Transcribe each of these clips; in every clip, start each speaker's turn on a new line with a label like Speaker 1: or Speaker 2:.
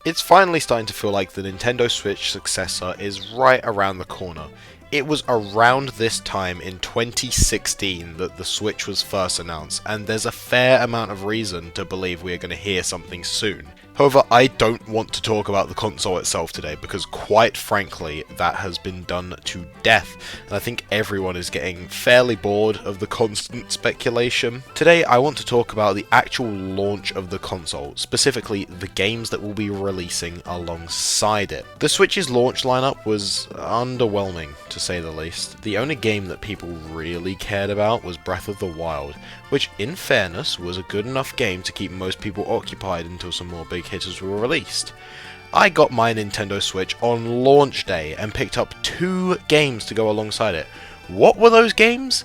Speaker 1: It's finally starting to feel like the Nintendo Switch successor is right around the corner. It was around this time in 2016 that the Switch was first announced, and there's a fair amount of reason to believe we are going to hear something soon. However, I don't want to talk about the console itself today because quite frankly that has been done to death, and I think everyone is getting fairly bored of the constant speculation. Today I want to talk about the actual launch of the console, specifically the games that will be releasing alongside it. The Switch's launch lineup was underwhelming, to say the least. The only game that people really cared about was Breath of the Wild, which in fairness was a good enough game to keep most people occupied until some more big hitters were released. I got my Nintendo Switch on launch day and picked up 2 games to go alongside it. What were those games?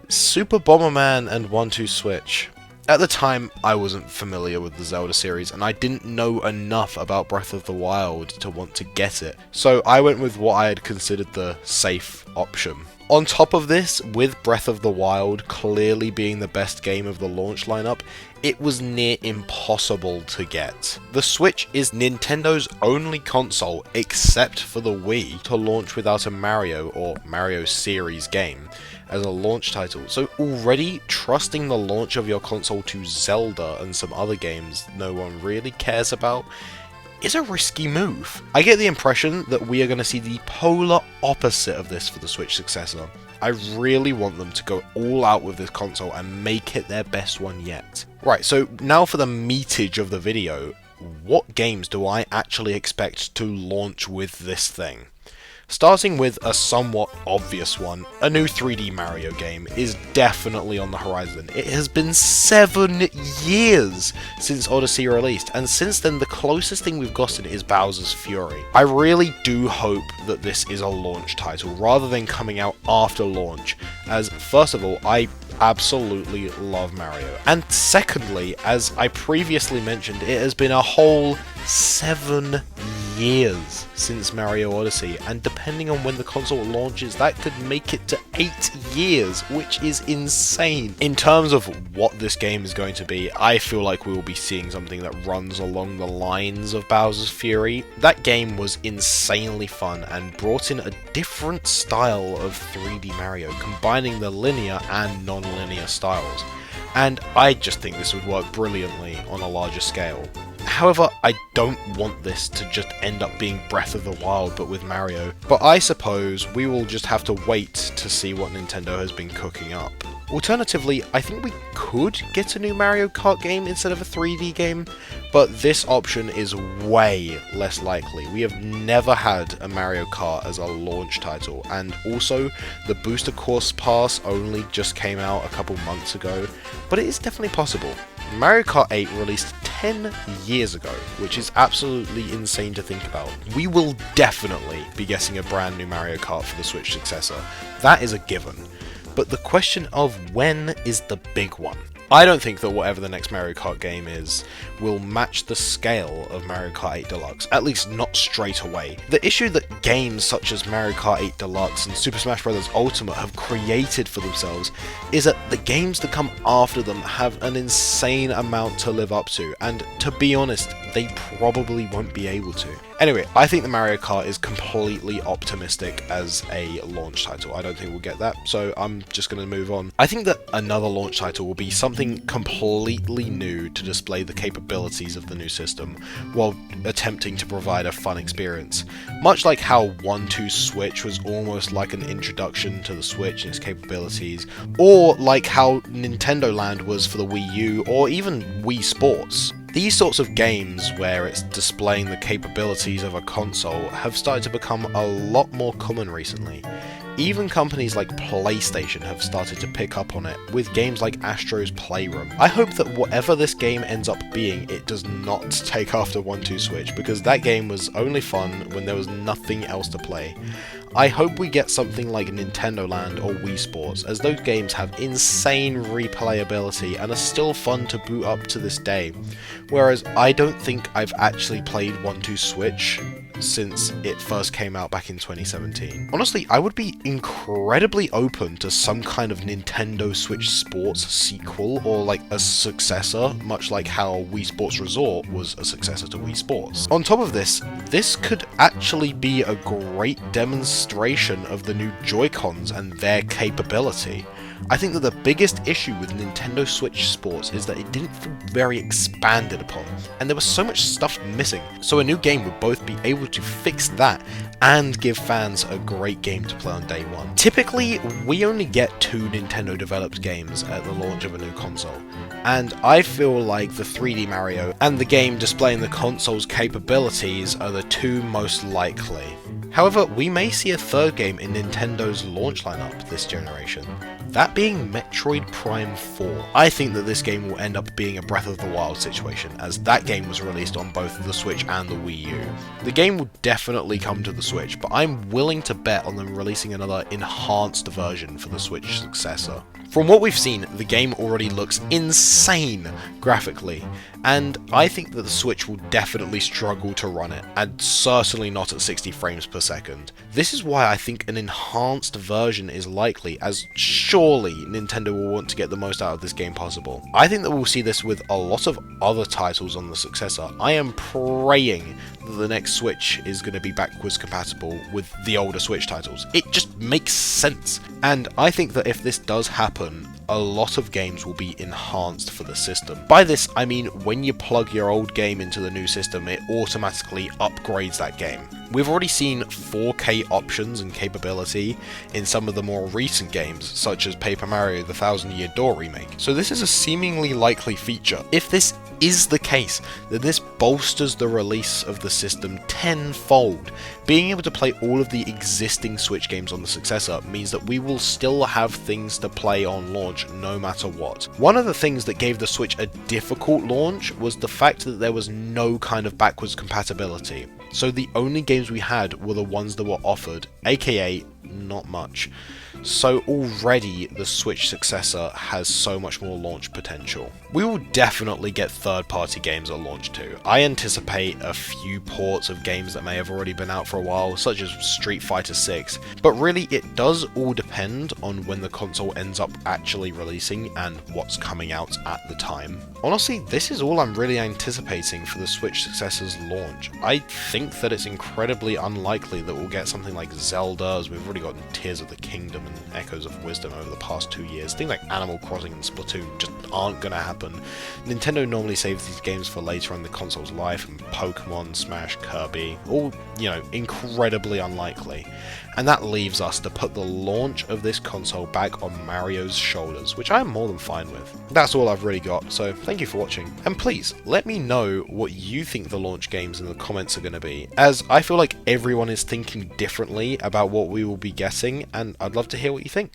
Speaker 1: Super Bomberman and 1-2 Switch. At the time, I wasn't familiar with the Zelda series, and I didn't know enough about Breath of the Wild to want to get it, so I went with what I had considered the safe option. On top of this, with Breath of the Wild clearly being the best game of the launch lineup, it was near impossible to get. The Switch is Nintendo's only console, except for the Wii, to launch without a Mario or Mario series game as a launch title, so already trusting the launch of your console to Zelda and some other games no one really cares about is a risky move. I get the impression that we are going to see the polar opposite of this for the Switch successor. I really want them to go all out with this console and make it their best one yet. Right, so now for the meatage of the video. What games do I actually expect to launch with this thing? Starting with a somewhat obvious one, a new 3D Mario game is definitely on the horizon. It has been 7 years since Odyssey released, and since then the closest thing we've gotten is Bowser's Fury. I really do hope that this is a launch title, rather than coming out after launch, as first of all, I absolutely love Mario. And secondly, as I previously mentioned, it has been a whole 7 years since Mario Odyssey, and depending on when the console launches, that could make it to 8 years, which is insane. In terms of what this game is going to be, I feel like we will be seeing something that runs along the lines of Bowser's Fury. That game was insanely fun and brought in a different style of 3D Mario, combining the linear and non-linear styles, and I just think this would work brilliantly on a larger scale. However, I don't want this to just end up being Breath of the Wild but with Mario, but I suppose we will just have to wait to see what Nintendo has been cooking up. Alternatively, I think we could get a new Mario Kart game instead of a 3D game, but this option is way less likely. We have never had a Mario Kart as a launch title, and also the Booster Course Pass only just came out a couple months ago, but it is definitely possible. Mario Kart 8 released 10 years ago, which is absolutely insane to think about. We will definitely be getting a brand new Mario Kart for the Switch successor. That is a given. But the question of when is the big one. I don't think that whatever the next Mario Kart game is will match the scale of Mario Kart 8 Deluxe, at least not straight away. The issue that games such as Mario Kart 8 Deluxe and Super Smash Bros. Ultimate have created for themselves is that the games that come after them have an insane amount to live up to, and to be honest, they probably won't be able to. Anyway, I think the Mario Kart is completely optimistic as a launch title. I don't think we'll get that, so I'm just going to move on. I think that another launch title will be something completely new to display the capabilities of the new system, while attempting to provide a fun experience. Much like how 1-2 Switch was almost like an introduction to the Switch and its capabilities, or like how Nintendo Land was for the Wii U, or even Wii Sports. These sorts of games, where it's displaying the capabilities of a console, have started to become a lot more common recently. Even companies like PlayStation have started to pick up on it, with games like Astro's Playroom. I hope that whatever this game ends up being, it does not take after 1-2 Switch, because that game was only fun when there was nothing else to play. I hope we get something like Nintendo Land or Wii Sports, as those games have insane replayability and are still fun to boot up to this day. Whereas I don't think I've actually played 1-2 Switch since it first came out back in 2017. Honestly, I would be incredibly open to some kind of Nintendo Switch Sports sequel or like a successor, much like how Wii Sports Resort was a successor to Wii Sports. On top of this could actually be a great demonstration of the new Joy-Cons and their capability. I think that the biggest issue with Nintendo Switch Sports is that it didn't feel very expanded upon, and there was so much stuff missing, so a new game would both be able to fix that and give fans a great game to play on day one. Typically, we only get 2 Nintendo developed games at the launch of a new console, and I feel like the 3D Mario and the game displaying the console's capabilities are the 2 most likely. However, we may see a 3rd game in Nintendo's launch lineup this generation, that being Metroid Prime 4. I think that this game will end up being a Breath of the Wild situation, as that game was released on both the Switch and the Wii U. The game will definitely come to the Switch, but I'm willing to bet on them releasing another enhanced version for the Switch successor. From what we've seen, the game already looks insane graphically, and I think that the Switch will definitely struggle to run it, and certainly not at 60 frames per second. This is why I think an enhanced version is likely, as surely Nintendo will want to get the most out of this game possible. I think that we'll see this with a lot of other titles on the successor. I am praying that the next Switch is going to be backwards compatible with the older Switch titles. It just makes sense. And I think that if this does happen, a lot of games will be enhanced for the system. By this, I mean when you plug your old game into the new system, it automatically upgrades that game. We've already seen 4K options and capability in some of the more recent games, such as Paper Mario: The Thousand Year Door remake, so this is a seemingly likely feature. If this is the case, then this bolsters the release of the system tenfold. Being able to play all of the existing Switch games on the successor means that we will still have things to play on launch no matter what. One of the things that gave the Switch a difficult launch was the fact that there was no kind of backwards compatibility. So the only games we had were the ones that were offered, aka not much. So already the Switch successor has so much more launch potential. We will definitely get third-party games at launch too. I anticipate a few ports of games that may have already been out for a while, such as Street Fighter 6, but really it does all depend on when the console ends up actually releasing and what's coming out at the time. Honestly, this is all I'm really anticipating for the Switch successor's launch. I think that it's incredibly unlikely that we'll get something like Zelda, as we've already gotten Tears of the Kingdom and Echoes of Wisdom over the past 2 years. Things like Animal Crossing and Splatoon just aren't gonna happen. Nintendo normally saves these games for later in the console's life, and Pokemon, Smash, Kirby, all, incredibly unlikely. And that leaves us to put the launch of this console back on Mario's shoulders, which I am more than fine with. That's all I've really got, so thank you for watching. And please, let me know what you think the launch games in the comments are going to be, as I feel like everyone is thinking differently about what we will be getting, and I'd love to hear what you think.